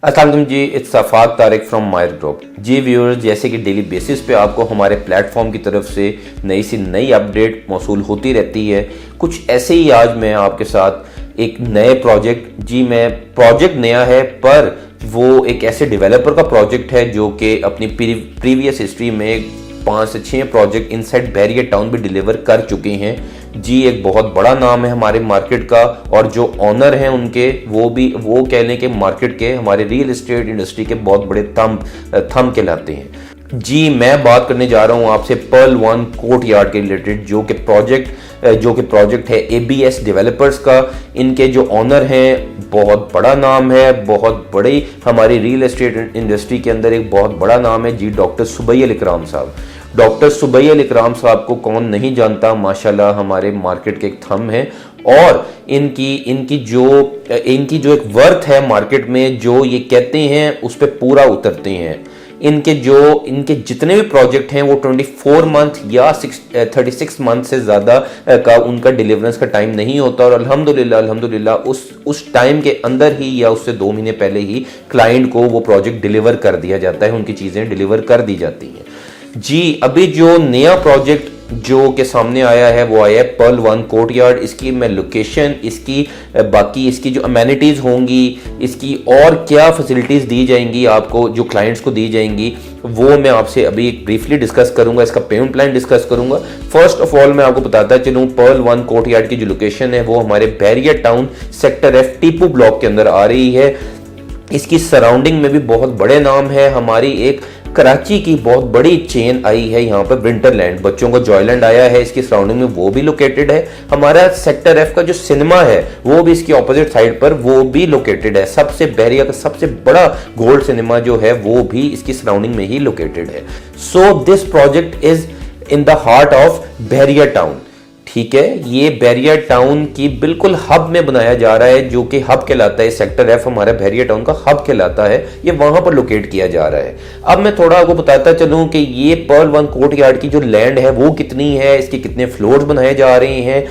अस्सलाम वालेकुम जी, it's सफाक Tariq from Mayar group. Ji viewers, जैसे कि डेली बेसिस पे आपको हमारे प्लेटफॉर्म की तरफ से नई सी नई अपडेट मौसूल होती रहती है। कुछ ऐसे ही आज मैं आपके साथ एक नए प्रोजेक्ट नया है, पर वो एक ऐसे डेवलपर का प्रोजेक्ट है जो कि अपनी प्रीवियस हिस्ट्री में 5 से 6 प्रोजेक्ट इनसाइड बैरियर टाउन भी डिलीवर कर चुके हैं। जी एक बहुत बड़ा नाम है हमारे मार्केट का, और जो ऑनर हैं उनके वो कह लें कि मार्केट के हमारे रियल एस्टेट इंडस्ट्री के बहुत बड़े थंब कहलाते हैं। जी मैं बात करने जा रहा हूं आपसे पर्ल वन कोर्टयार्ड के रिलेटेड, जो कि प्रोजेक्ट है ABS डेवलपर्स का। इनके जो ऑनर हैं बहुत बड़ा नाम है, बहुत बड़ी हमारी रियल एस्टेट इंडस्ट्री के अंदर एक बहुत बड़ा नाम है जी, डॉक्टर सुबैय अल इकराम साहब। डॉक्टर सुबैय अल इकराम साहब को कौन नहीं जानता, माशाल्लाह हमारे मार्केट के एक थंब हैं। और इनकी जो एक वर्थ है मार्केट में, जो ये कहते हैं उस पर पूरा उतरते हैं। इनके जितने भी प्रोजेक्ट हैं वो 24 मंथ या 36 मंथ से ज़्यादा का उनका डिलीवरेंस का टाइम नहीं होता, और अल्हम्दुलिल्लाह उस टाइम के अंदर ही या उससे 2 महीने पहले ही क्लाइंट को वो प्रोजेक्ट डिलीवर कर दिया जाता है, उनकी चीज़ें डिलीवर कर दी जाती हैं। जी अभी जो नया प्रोजेक्ट जो के सामने आया है वो आया है पर्ल वन कोर्टयार्ड। इसकी मैं लोकेशन, बाकी इसकी जो अमेनिटीज़ होंगी, इसकी और क्या फैसिलिटीज़ दी जाएंगी आपको, जो क्लाइंट्स को दी जाएंगी, वो मैं आपसे अभी ब्रीफली डिस्कस करूंगा। इसका पेमेंट प्लान डिस्कस करूंगा। फर्स्ट ऑफ ऑल मैं आपको बताता चलूँ, पर्ल वन कोर्टयार्ड की जो लोकेशन है वो हमारे barrier town sector F Tipu block के अंदर आ रही है। इसकी सराउंडिंग में भी बहुत बड़े नाम है। हमारी एक कराची की बहुत बड़ी चेन आई है यहाँ पर, विंटरलैंड, बच्चों का जॉयलैंड आया है इसकी सराउंडिंग में, वो भी लोकेटेड है। हमारा सेक्टर F का जो सिनेमा है वो भी इसकी ऑपोजिट साइड पर वो भी लोकेटेड है। बैरियर का सबसे बड़ा गोल्ड सिनेमा जो है वो भी इसकी सराउंडिंग में ही लोकेटेड है। So this project is in the heart of barrier town. ठीक है, ये बैरियर टाउन की बिल्कुल हब में बनाया जा रहा है, जो कि हब कहलाता है। सेक्टर F हमारा बैरियर टाउन का हब कहलाता है, ये वहां पर लोकेट किया जा रहा है। अब मैं थोड़ा आपको बताता चलूं कि ये पर्ल वन कोर्टयार्ड की जो लैंड है वो कितनी है, इसके कितने फ्लोर्स बनाए जा रहे हैं,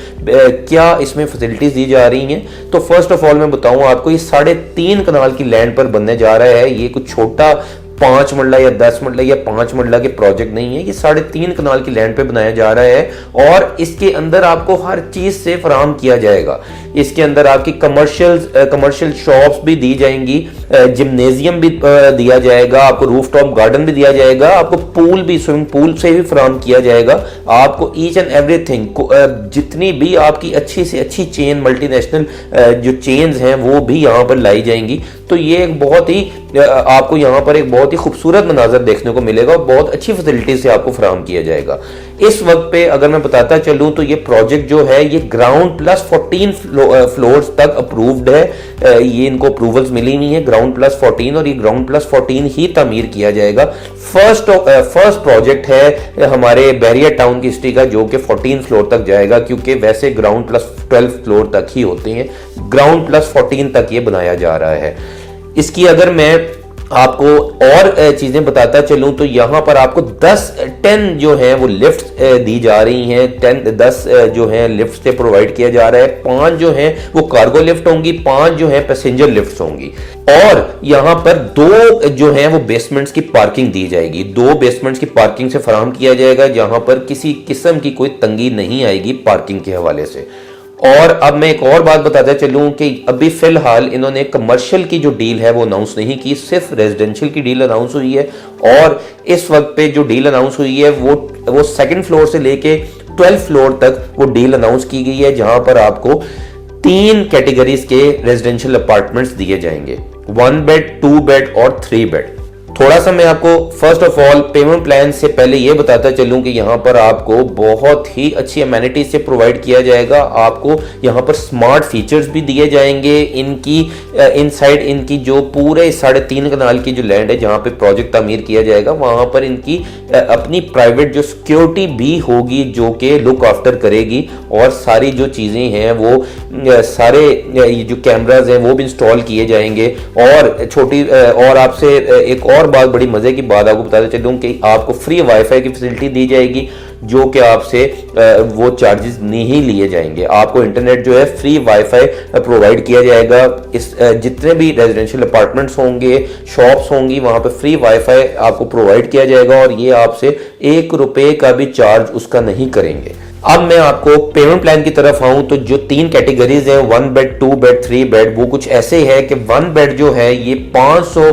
क्या इसमें फैसिलिटीज दी जा रही हैं। तो फर्स्ट ऑफ ऑल मैं बताऊं आपको, ये 3.5 कनाल की लैंड पर बनने जा रहा है। ये कुछ छोटा 5 मरला या 10 मरला या 5 मरला के प्रोजेक्ट नहीं है, ये 3.5 कनाल की लैंड पे बनाया जा रहा है। और इसके अंदर आपको हर चीज से फराहम किया जाएगा। इसके अंदर आपकी कमर्शियल शॉप्स भी दी जाएंगी, जिम्नेजियम भी दिया जाएगा, आपको रूफटॉप गार्डन भी दिया जाएगा, आपको पूल भी, स्विमिंग पूल से भी फराहम किया जाएगा। आपको ईच एंड एवरीथिंग, जितनी भी आपकी अच्छी से अच्छी चेन, मल्टीनेशनल जो चेन्स हैं वो भी यहाँ पर लाई जाएंगी। तो ये एक बहुत ही आपको यहाँ पर एक बहुत ही खूबसूरत मनाजर देखने को मिलेगा, और बहुत अच्छी फैसिलिटी से आपको फराहम किया जाएगा। इस वक्त पे अगर मैं बताता चलूं तो ये प्रोजेक्ट जो है ये ग्राउंड प्लस 14 फ्लोर्स तक अप्रूव्ड है। ये इनको अप्रूवल्स मिली हुई है, ग्राउंड प्लस 14, और ये ग्राउंड प्लस 14 ही तामीर किया जाएगा। फर्स्ट प्रोजेक्ट है हमारे बैरियर टाउन की हिस्ट्री का जो कि 14 फ्लोर तक जाएगा, क्योंकि वैसे ग्राउंड प्लस 12 फ्लोर तक ही होते हैं, ग्राउंड प्लस 14 तक ये बनाया जा रहा है। इसकी अगर मैं आपको और चीजें बताता चलूं तो यहाँ पर आपको 10 जो हैं वो लिफ्ट दी जा रही हैं, 10 जो हैं लिफ्ट से प्रोवाइड किया जा रहा है। 5 जो हैं वो कार्गो लिफ्ट होंगी, 5 जो हैं पैसेंजर लिफ्ट होंगी। और यहाँ पर 2 जो हैं वो बेसमेंट्स की पार्किंग दी जाएगी, 2 बेसमेंट्स की पार्किंग से फराहम किया जाएगा, जहां पर किसी किस्म की कोई तंगी नहीं आएगी पार्किंग के हवाले से। और अब मैं एक और बात बताता चलूं कि अभी फिलहाल इन्होंने कमर्शियल की जो डील है वो अनाउंस नहीं की, सिर्फ रेजिडेंशियल की डील अनाउंस हुई है। और इस वक्त पे जो डील अनाउंस हुई है वो 2nd फ्लोर से लेके 12th फ्लोर तक वो डील अनाउंस की गई है, जहां पर आपको 3 कैटेगरीज के रेजिडेंशियल अपार्टमेंट्स दिए जाएंगे, 1 बेड, 2 बेड और 3 बेड। थोड़ा सा मैं आपको first of all payment plan से पहले ये बताता चलूं कि यहाँ पर आपको बहुत ही अच्छी अमेनिटीज से प्रोवाइड किया जाएगा। आपको यहाँ पर स्मार्ट फीचर्स भी दिए जाएंगे। इनसाइड इनकी जो पूरे 3.5 कनाल की जो लैंड है जहाँ पे प्रोजेक्ट तामीर किया जाएगा, वहाँ पर इनकी अपनी प्राइवेट जो सिक्योरिटी भी होगी जो कि लुक आफ्टर करेगी, और सारी जो चीज़ें हैं वो सारे जो कैमराज हैं वो भी इंस्टॉल किए जाएंगे। और आपसे एक और बात, बड़ी मजे की बात आपको बताते चलूं कि आपको फ्री वाईफाई की फैसिलिटी दी जाएगी। जो कि आपसे वो चार्जेस नहीं लिए जाएंगे। आपको इंटरनेट जो है फ्री वाईफाई प्रोवाइड किया जाएगा। इस जितने भी रेजिडेंशियल अपार्टमेंट्स होंगे, शॉप्स होंगी, वहां पे फ्री वाईफाई आपको प्रोवाइड किया जाएगा और ये आपसे 1 रुपए का भी चार्ज उसका नहीं करेंगे। अब मैं आपको पेमेंट प्लान की तरफ आऊं तो जो 3 कैटेगरीज हैं, 1 बेड, 2 बेड, 3 बेड, वो कुछ ऐसे है कि 1 बेड जो है ये 500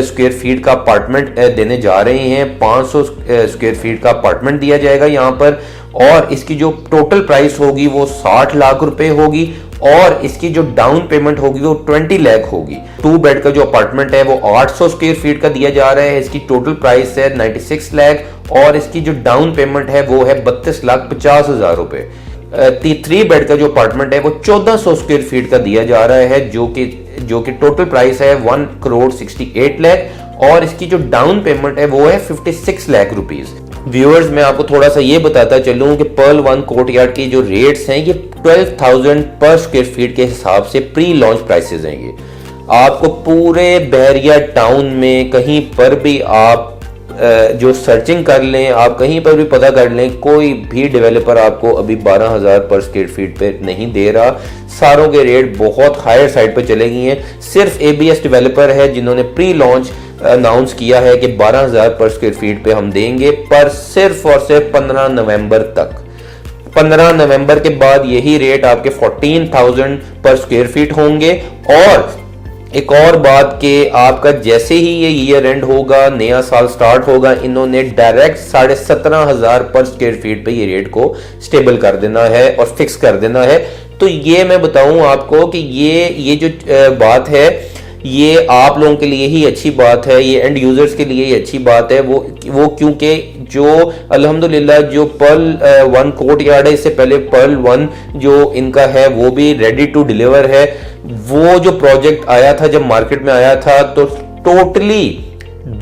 स्क्वायर फीट का अपार्टमेंट देने जा रहे हैं। 500 स्क्वायर फीट का अपार्टमेंट दिया जाएगा यहाँ पर और इसकी जो टोटल प्राइस होगी वो 60 लाख रुपए होगी और इसकी जो डाउन पेमेंट होगी वो 20 लाख होगी। 2 बेड का जो अपार्टमेंट है वो 800 स्क्वायर फीट का दिया जा रहा है। इसकी टोटल प्राइस है 96 लाख और इसकी जो डाउन पेमेंट है वो है 32,50,000 रुपए। 3 बेड का जो अपार्टमेंट है वो 1400 स्क्वायर फीट का दिया जा रहा है जो कि टोटल प्राइस है 1,68 लाख और इसकी जो डाउन पेमेंट है वो है 56 लाख रुपीज। व्यूअर्स, मैं आपको थोड़ा सा ये बताता चलूं कि पर्ल 1 कोर्टयार्ड की जो रेट्स हैं ये 12,000 पर स्क्वायर फीट के हिसाब से प्री लॉन्च प्राइसेस हैं। ये आपको पूरे बहरिया टाउन में कहीं पर भी आप जो सर्चिंग कर लें, आप कहीं पर भी पता कर लें, कोई भी डेवलपर आपको अभी 12,000 पर स्क्वायर फीट पे नहीं दे रहा। सारों के रेट बहुत हायर साइड पे चले गए हैं। सिर्फ ABS डेवलपर है जिन्होंने प्री लॉन्च अनाउंस किया है कि 12,000 पर स्क्वायर फीट पे हम देंगे, पर सिर्फ और सिर्फ 15 नवंबर तक। 15 नवंबर के बाद यही रेट आपके 14,000 पर स्क्वायर फीट होंगे। और एक और बात कि आपका जैसे ही ये ईयर एंड होगा, नया साल स्टार्ट होगा, इन्होंने डायरेक्ट 17,500 पर स्क्वायर फीट पे ये रेट को स्टेबल कर देना है और फिक्स कर देना है। तो ये मैं बताऊं आपको कि ये जो बात है ये आप लोगों के लिए ही अच्छी बात है, ये एंड यूजर्स के लिए ही अच्छी बात है। वो क्योंकि जो अल्हम्दुलिल्लाह जो पर्ल 1 कोर्टयार्ड है, इससे पहले पर्ल 1 जो इनका है वो भी रेडी टू डिलीवर है। वो जो प्रोजेक्ट आया था, जब मार्केट में आया था तो टोटली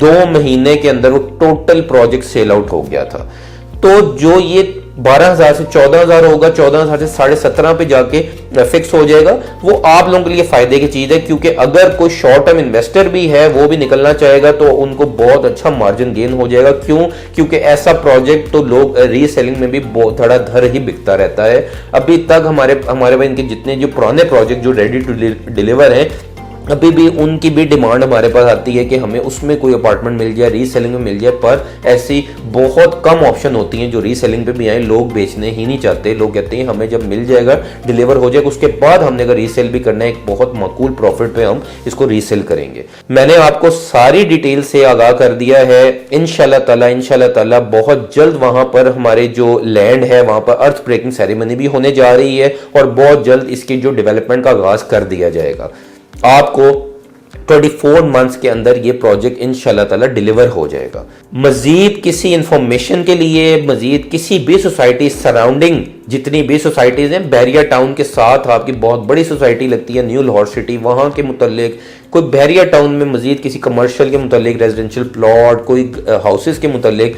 2 महीने के अंदर वो टोटल प्रोजेक्ट सेल आउट हो गया था। तो जो ये 12,000 से 14,000 होगा, 14,000 से 17,500 पे जाके फिक्स हो जाएगा, वो आप लोगों के लिए फायदे की चीज है। क्योंकि अगर कोई शॉर्ट टर्म इन्वेस्टर भी है वो भी निकलना चाहेगा तो उनको बहुत अच्छा मार्जिन गेन हो जाएगा। क्यों? क्योंकि ऐसा प्रोजेक्ट तो लोग रीसेलिंग में भी बहुत धड़ाधड़ ही बिकता रहता है। अभी तक हमारे पास इनके जितने जो पुराने प्रोजेक्ट जो रेडी टू डिलीवर हैं, अभी भी उनकी भी डिमांड हमारे पास आती है कि हमें उसमें कोई अपार्टमेंट मिल जाए, रीसेलिंग में मिल जाए। पर ऐसी बहुत कम ऑप्शन होती हैं जो रीसेलिंग पे भी आए। लोग बेचने ही नहीं चाहते। लोग कहते हैं हमें जब मिल जाएगा, डिलीवर हो जाएगा, उसके बाद हमने अगर रीसेल भी करना है, एक बहुत माकूल प्रॉफिट पे हम इसको रीसेल करेंगे। मैंने आपको सारी डिटेल से आगाह कर दिया है। इंशाल्लाह ताला बहुत जल्द वहां पर हमारे जो लैंड है वहां पर अर्थ ब्रेकिंग सेरेमनी भी होने जा रही है और बहुत जल्द इसकी जो डेवलपमेंट का आगाज कर दिया जाएगा। आपको 24 मंथ्स के अंदर ये प्रोजेक्ट इंशाल्लाह ताला डिलीवर हो जाएगा। मजीद किसी इंफॉर्मेशन के लिए, मजीद किसी भी सोसाइटी सराउंडिंग जितनी भी सोसाइटीज हैं, बहरिया टाउन के साथ आपकी बहुत बड़ी सोसाइटी लगती है न्यू लाहौर सिटी, वहां के मुतालिक कोई बहरिया टाउन में मजीद किसी कमर्शियल के मुतालिक, रेजिडेंशियल प्लॉट, कोई हाउसेस के मुतालिक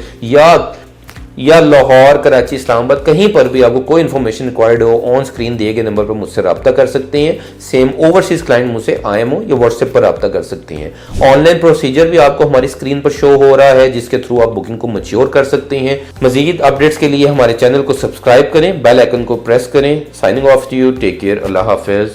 या लाहौर, कराची, इस्लामाबाद, कहीं पर भी आपको कोई इन्फॉर्मेशन रिक्वायर्ड हो, ऑन स्क्रीन दिए गए नंबर पर मुझसे रब्ता कर सकते हैं। सेम ओवरसीज क्लाइंट मुझसे IMO या व्हाट्सएप पर रब्ता कर सकते हैं। ऑनलाइन प्रोसीजर भी आपको हमारी स्क्रीन पर शो हो रहा है जिसके थ्रू आप बुकिंग को मैच्योर कर सकते हैं। मजीद अपडेट्स के लिए हमारे चैनल को सब्सक्राइब करें, बेल आइकन को प्रेस करें। Signing off to you, take care, अल्लाह हाफिज।